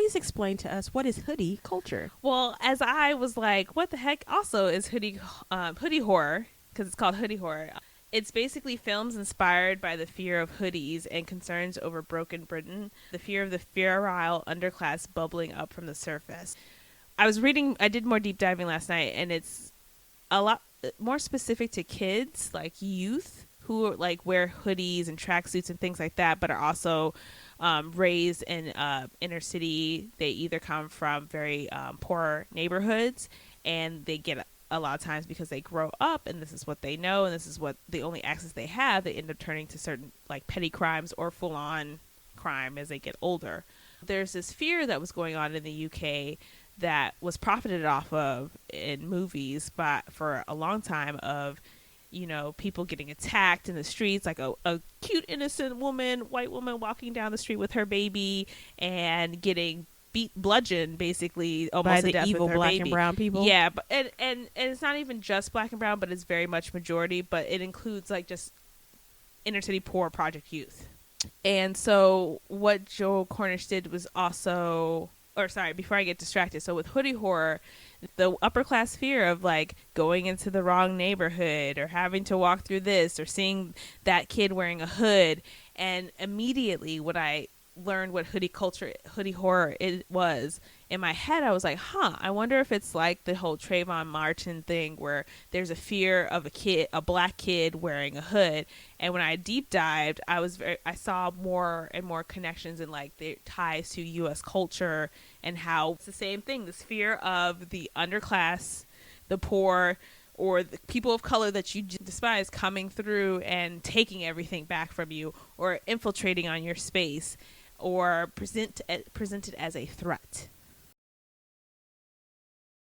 please explain to us, what is hoodie culture? Well, as I was like, what the heck also is hoodie horror, because it's called hoodie horror. It's basically films inspired by the fear of hoodies and concerns over broken Britain, the fear of the virile underclass bubbling up from the surface. I did more deep diving last night, and it's a lot more specific to kids, like youth, who like wear hoodies and tracksuits and things like that, but are also raised in inner city. They either come from very poor neighborhoods, and they get a lot of times, because they grow up and this is what they know and this is what the only access they have, they end up turning to certain like petty crimes or full-on crime as they get older. There's this fear that was going on in the UK that was profited off of in movies but for a long time, of people getting attacked in the streets, like a cute innocent white woman walking down the street with her baby and getting bludgeoned basically almost By to the death evil with her black baby. and brown people? Yeah, but and it's not even just black and brown, but it's very much majority, but it includes like just inner city poor project youth. And so what Joel Cornish did was also, or sorry, before I get distracted, so with hoodie horror, the upper class fear of like going into the wrong neighborhood or having to walk through this or seeing that kid wearing a hood. And immediately when I learned what hoodie horror it was, in my head I was like, I wonder if it's like the whole Trayvon Martin thing where there's a fear of a black kid wearing a hood. And when I deep dived, I saw more and more connections and like the ties to US culture, and how it's the same thing, this fear of the underclass, the poor, or the people of color that you despise coming through and taking everything back from you, or infiltrating on your space, or presented as a threat.